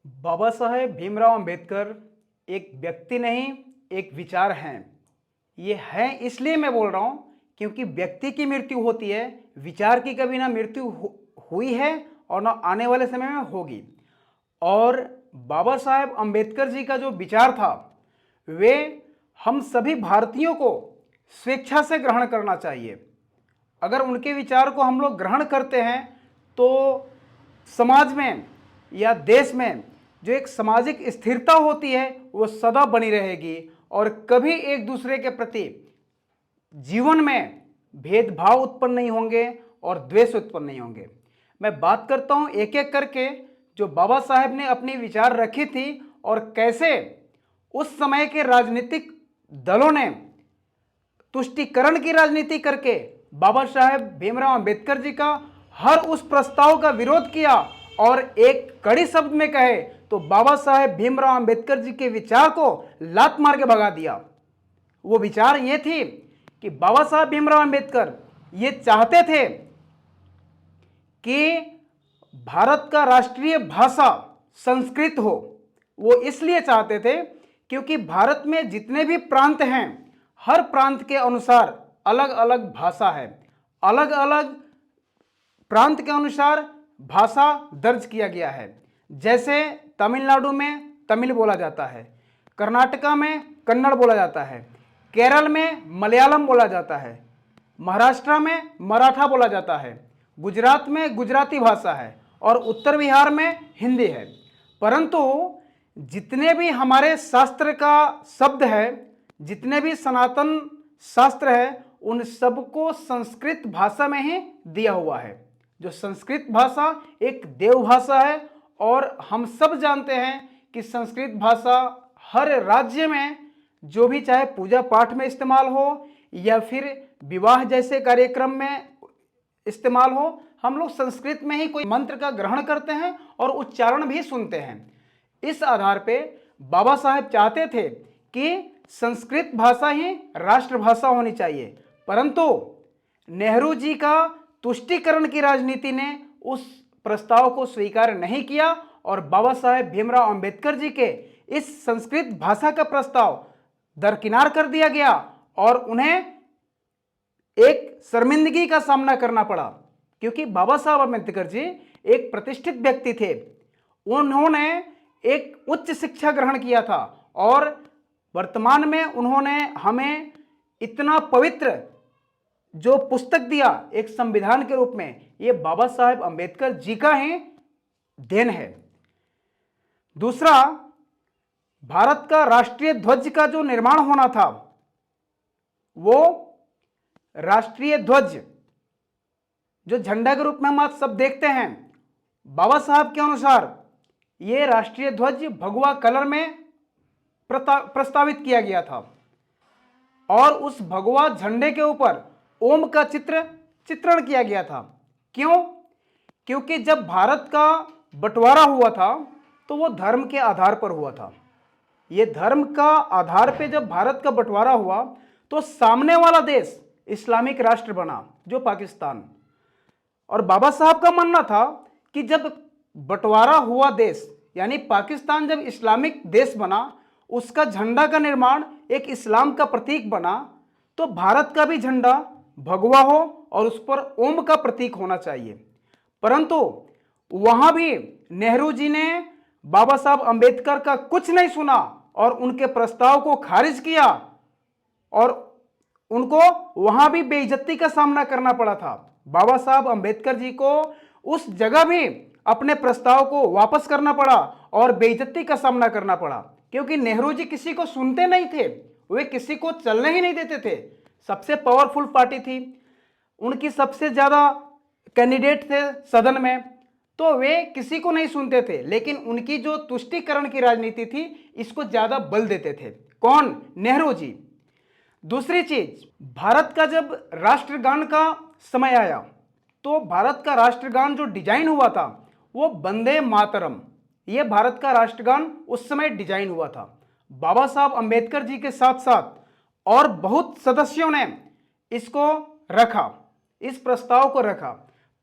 बाबा साहेब भीमराव अंबेडकर एक व्यक्ति नहीं, एक विचार हैं। ये है इसलिए मैं बोल रहा हूं क्योंकि व्यक्ति की मृत्यु होती है, विचार की कभी ना मृत्यु हुई है और ना आने वाले समय में होगी। और बाबा साहेब अंबेडकर जी का जो विचार था वे हम सभी भारतीयों को स्वेच्छा से ग्रहण करना चाहिए। अगर उनके विचार को हम लोग ग्रहण करते हैं तो समाज में या देश में जो एक सामाजिक स्थिरता होती है वो सदा बनी रहेगी और कभी एक दूसरे के प्रति जीवन में भेदभाव उत्पन्न नहीं होंगे और द्वेष उत्पन्न नहीं होंगे। मैं बात करता हूं एक एक करके जो बाबा साहेब ने अपनी विचार रखी थी और कैसे उस समय के राजनीतिक दलों ने तुष्टीकरण की राजनीति करके बाबा साहेब भीमराव अंबेडकर जी का हर उस प्रस्ताव का विरोध किया और एक कड़ी शब्द में कहे तो बाबा साहेब भीमराव अंबेडकर जी के विचार को लात मार के भगा दिया। वो विचार ये थी कि बाबा साहेब भीमराव अंबेडकर ये चाहते थे कि भारत का राष्ट्रीय भाषा संस्कृत हो। वो इसलिए चाहते थे क्योंकि भारत में जितने भी प्रांत हैं हर प्रांत के अनुसार अलग अलग भाषा है, अलग अलग प्रांत के अनुसार भाषा दर्ज किया गया है। जैसे तमिलनाडु में तमिल बोला जाता है, कर्नाटका में कन्नड़ बोला जाता है, केरल में मलयालम बोला जाता है, महाराष्ट्र में मराठा बोला जाता है, गुजरात में गुजराती भाषा है और उत्तर बिहार में हिंदी है। परंतु जितने भी हमारे शास्त्र का शब्द है, जितने भी सनातन शास्त्र है, उन सबको संस्कृत भाषा में ही दिया हुआ है। जो संस्कृत भाषा एक देव भाषा है और हम सब जानते हैं कि संस्कृत भाषा हर राज्य में जो भी चाहे पूजा पाठ में इस्तेमाल हो या फिर विवाह जैसे कार्यक्रम में इस्तेमाल हो, हम लोग संस्कृत में ही कोई मंत्र का ग्रहण करते हैं और उच्चारण भी सुनते हैं। इस आधार पे बाबा साहेब चाहते थे कि संस्कृत भाषा ही राष्ट्रभाषा होनी चाहिए, परंतु नेहरू जी का तुष्टीकरण की राजनीति ने उस प्रस्ताव को स्वीकार नहीं किया और बाबा साहेब भीमराव अंबेडकर जी के इस संस्कृत भाषा का प्रस्ताव दरकिनार कर दिया गया और उन्हें एक शर्मिंदगी का सामना करना पड़ा क्योंकि बाबा साहब अंबेडकर जी एक प्रतिष्ठित व्यक्ति थे। उन्होंने एक उच्च शिक्षा ग्रहण किया था और वर्तमान में उन्होंने हमें इतना पवित्र जो पुस्तक दिया एक संविधान के रूप में, ये बाबा साहेब अंबेडकर जी का ही देन है। दूसरा, भारत का राष्ट्रीय ध्वज का जो निर्माण होना था, वो राष्ट्रीय ध्वज जो झंडा के रूप में हम आज सब देखते हैं, बाबा साहब के अनुसार ये राष्ट्रीय ध्वज भगवा कलर में प्रस्तावित किया गया था और उस भगवा झंडे के ऊपर ओम का चित्रण किया गया था। क्यों? क्योंकि जब भारत का बंटवारा हुआ था तो वो धर्म के आधार पर हुआ था। ये धर्म का आधार पे जब भारत का बंटवारा हुआ तो सामने वाला देश इस्लामिक राष्ट्र बना जो पाकिस्तान। और बाबा साहब का मानना था कि जब बंटवारा हुआ देश यानी पाकिस्तान जब इस्लामिक देश बना, उसका झंडा का निर्माण एक इस्लाम का प्रतीक बना, तो भारत का भी झंडा भगवा हो और उस पर ओम का प्रतीक होना चाहिए। परंतु वहां भी नेहरू जी ने बाबा साहब अंबेडकर का कुछ नहीं सुना और उनके प्रस्ताव को खारिज किया और उनको वहां भी बेइज्जती का सामना करना पड़ा था। बाबा साहब अंबेडकर जी को उस जगह भी अपने प्रस्ताव को वापस करना पड़ा और बेइज्जती का सामना करना पड़ा क्योंकि नेहरू जी किसी को सुनते नहीं थे, वे किसी को चलने ही नहीं देते थे। सबसे पावरफुल पार्टी थी, उनकी सबसे ज्यादा कैंडिडेट थे सदन में, तो वे किसी को नहीं सुनते थे। लेकिन उनकी जो तुष्टीकरण की राजनीति थी इसको ज्यादा बल देते थे। कौन? नेहरू जी। दूसरी चीज, भारत का जब राष्ट्रगान का समय आया तो भारत का राष्ट्रगान जो डिजाइन हुआ था वो वंदे मातरम, ये भारत का राष्ट्रगान उस समय डिजाइन हुआ था। बाबा साहब अंबेडकर जी के साथ साथ और बहुत सदस्यों ने इसको रखा, इस प्रस्ताव को रखा,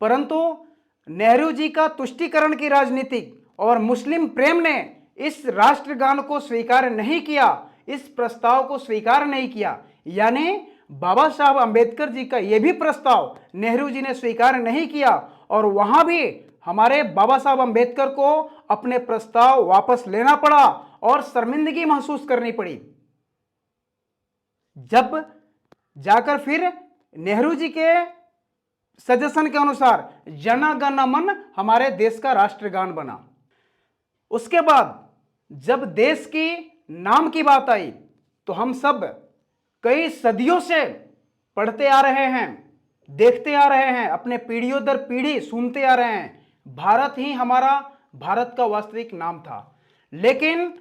परंतु नेहरू जी का तुष्टीकरण की राजनीति और मुस्लिम प्रेम ने इस राष्ट्रगान को स्वीकार नहीं किया, इस प्रस्ताव को स्वीकार नहीं किया। यानी बाबा साहब अंबेडकर जी का यह भी प्रस्ताव नेहरू जी ने स्वीकार नहीं किया और वहां भी हमारे बाबा साहब अंबेडकर को अपने प्रस्ताव वापस लेना पड़ा और शर्मिंदगी महसूस करनी पड़ी। जब जाकर फिर नेहरू जी के सजेशन के अनुसार जन गण मन हमारे देश का राष्ट्रगान बना। उसके बाद जब देश की नाम की बात आई तो हम सब कई सदियों से पढ़ते आ रहे हैं, देखते आ रहे हैं, अपने पीढ़ियों दर पीढ़ी सुनते आ रहे हैं, भारत ही हमारा भारत का वास्तविक नाम था। लेकिन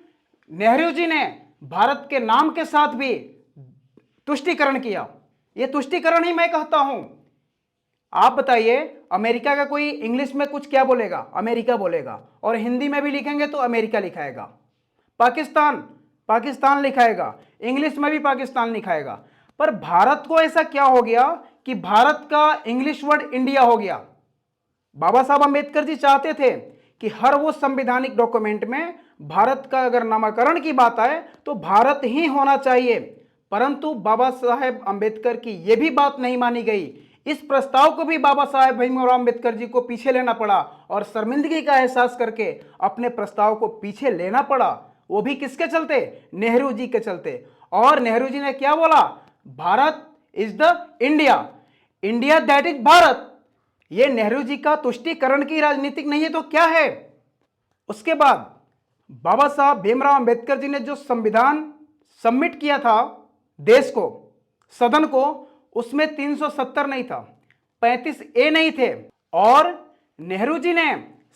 नेहरू जी ने भारत के नाम के साथ भी तुष्टीकरण किया। यह तुष्टीकरण ही मैं कहता हूं। आप बताइए, अमेरिका का कोई इंग्लिश में कुछ क्या बोलेगा? अमेरिका बोलेगा, और हिंदी में भी लिखेंगे तो अमेरिका लिखाएगा। पाकिस्तान, पाकिस्तान लिखाएगा, इंग्लिश में भी पाकिस्तान लिखाएगा। पर भारत को ऐसा क्या हो गया कि भारत का इंग्लिश वर्ड इंडिया हो गया? बाबा साहब अंबेडकर जी चाहते थे कि हर वो संवैधानिक डॉक्यूमेंट में भारत का अगर नामकरण की बात आए तो भारत ही होना चाहिए, परंतु बाबा साहेब अंबेडकर की यह भी बात नहीं मानी गई। इस प्रस्ताव को भी बाबा साहेब भीमराव अंबेडकर जी को पीछे लेना पड़ा और शर्मिंदगी का एहसास करके अपने प्रस्ताव को पीछे लेना पड़ा। वो भी किसके चलते? नेहरू जी के चलते। और नेहरू जी ने क्या बोला? Bharat is the India, India that is Bharat. ये नेहरू जी का तुष्टीकरण की राजनीतिक नहीं है तो क्या है? उसके बाद बाबा साहब भीमराव अंबेडकर जी ने जो संविधान सबमिट किया था देश को, सदन को, उसमें 370 नहीं था, 35A नहीं थे। और नेहरू जी ने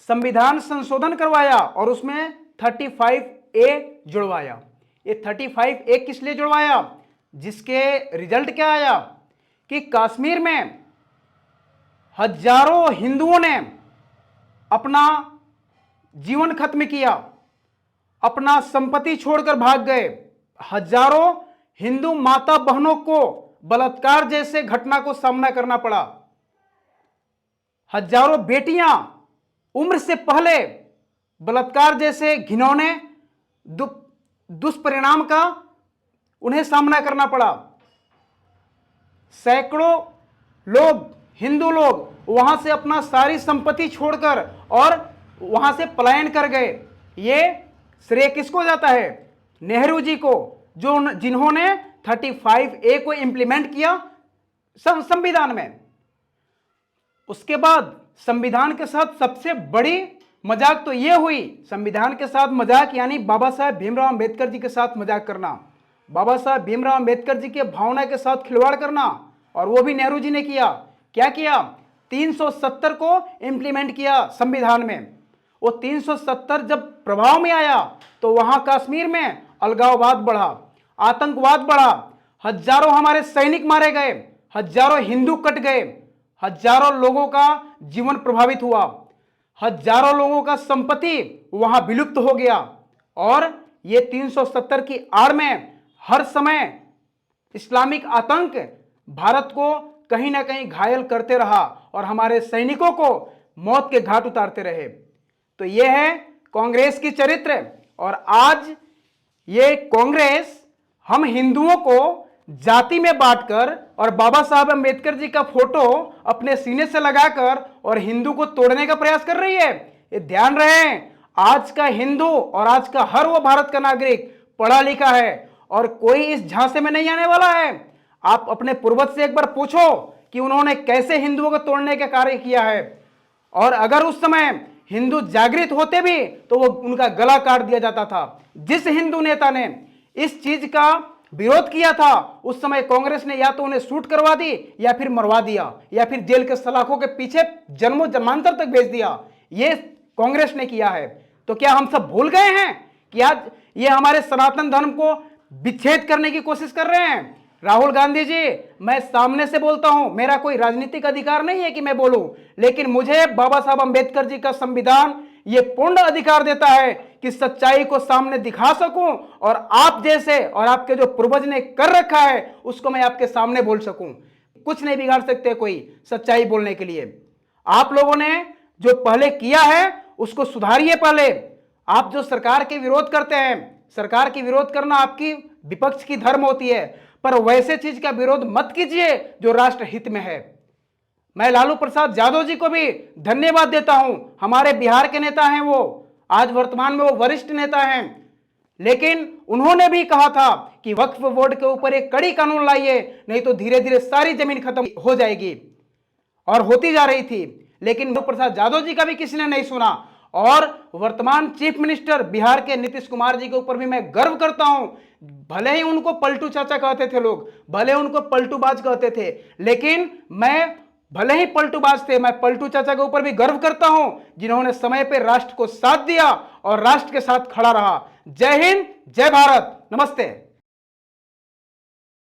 संविधान संशोधन करवाया और उसमें 35A जुड़वाया। ये 35A किस लिए जुड़वाया? जिसके रिजल्ट क्या आया कि कश्मीर में हजारों हिंदुओं ने अपना जीवन खत्म किया, अपना संपत्ति छोड़कर भाग गए। हजारों हिंदू माता बहनों को बलात्कार जैसे घटना को सामना करना पड़ा। हजारों बेटियां उम्र से पहले बलात्कार जैसे घिनौने दुष्परिणाम का उन्हें सामना करना पड़ा। सैकड़ों लोग, हिंदू लोग, वहां से अपना सारी संपत्ति छोड़कर और वहां से पलायन कर गए। ये श्रेय किसको जाता है? नेहरू जी को, जिन्होंने 35A को इंप्लीमेंट किया संविधान में। उसके बाद संविधान के साथ सबसे बड़ी मजाक तो यह हुई, संविधान के साथ मजाक यानी बाबा साहब भीमराव अंबेडकर जी के साथ मजाक करना, बाबा साहब भीमराव अंबेडकर जी के भावना के साथ खिलवाड़ करना। और वो भी नेहरू जी ने किया। क्या किया? 370 को इंप्लीमेंट किया संविधान में। वो 370 जब प्रभाव में आया तो वहां कश्मीर में अलगाववाद बढ़ा, आतंकवाद बढ़ा, हजारों हमारे सैनिक मारे गए, हजारों हिंदू कट गए, हजारों लोगों का जीवन प्रभावित हुआ, हजारों लोगों का संपत्ति वहां विलुप्त हो गया। और ये 370 की आड़ में हर समय इस्लामिक आतंक भारत को कहीं ना कहीं घायल करते रहा और हमारे सैनिकों को मौत के घाट उतारते रहे। तो यह है कांग्रेस की चरित्र। और आज ये कांग्रेस हम हिंदुओं को जाति में बांटकर और बाबा साहब अंबेडकर जी का फोटो अपने सीने से लगाकर और हिंदू को तोड़ने का प्रयास कर रही है। ये ध्यान रहे, आज का हिंदू और आज का हर वो भारत का नागरिक पढ़ा लिखा है और कोई इस झांसे में नहीं आने वाला है। आप अपने पूर्वज से एक बार पूछो कि उन्होंने कैसे हिंदुओं को तोड़ने का कार्य किया है। और अगर उस समय हिंदू जागृत होते भी तो वो उनका गला काट दिया जाता था। जिस हिंदू नेता ने इस चीज का विरोध किया था उस समय कांग्रेस ने या तो उन्हें शूट करवा दी या फिर मरवा दिया या फिर जेल के सलाखों के पीछे जन्मों जन्मांतर तक भेज दिया। ये कांग्रेस ने किया है। तो क्या हम सब भूल गए हैं कि आज ये हमारे सनातन धर्म को विच्छेद करने की कोशिश कर रहे हैं? राहुल गांधी जी, मैं सामने से बोलता हूं, मेरा कोई राजनीतिक अधिकार नहीं है कि मैं बोलूं, लेकिन मुझे बाबा साहब अंबेडकर जी का संविधान ये पूर्ण अधिकार देता है कि सच्चाई को सामने दिखा सकूं और आप जैसे और आपके जो पूर्वज ने कर रखा है उसको मैं आपके सामने बोल सकूं। कुछ नहीं बिगाड़ सकते कोई सच्चाई बोलने के लिए। आप लोगों ने जो पहले किया है उसको सुधारिए। पहले आप जो सरकार के विरोध करते हैं, सरकार की विरोध करना आपकी विपक्ष की धर्म होती है, पर वैसे चीज का विरोध मत कीजिए जो राष्ट्र हित में है। मैं लालू प्रसाद यादव जी को भी धन्यवाद देता हूं। हमारे बिहार के नेता हैं वो, आज वर्तमान में वो वरिष्ठ नेता हैं, लेकिन उन्होंने भी कहा था कि वक्फ बोर्ड के ऊपर एक कड़ी कानून लाइए, नहीं तो धीरे धीरे सारी जमीन खत्म हो जाएगी, और होती जा रही थी। लेकिन लालू प्रसाद यादव जी का भी किसी ने नहीं सुना। और वर्तमान चीफ मिनिस्टर बिहार के नीतीश कुमार जी के ऊपर भी मैं गर्व करता हूं। भले ही उनको पलटू चाचा कहते थे लोग, भले उनको पलटूबाज कहते थे, लेकिन मैं भले ही पलटूबाज थे, मैं पलटू चाचा के ऊपर भी गर्व करता हूं, जिन्होंने समय पर राष्ट्र को साथ दिया और राष्ट्र के साथ खड़ा रहा। जय हिंद, जय भारत, नमस्ते।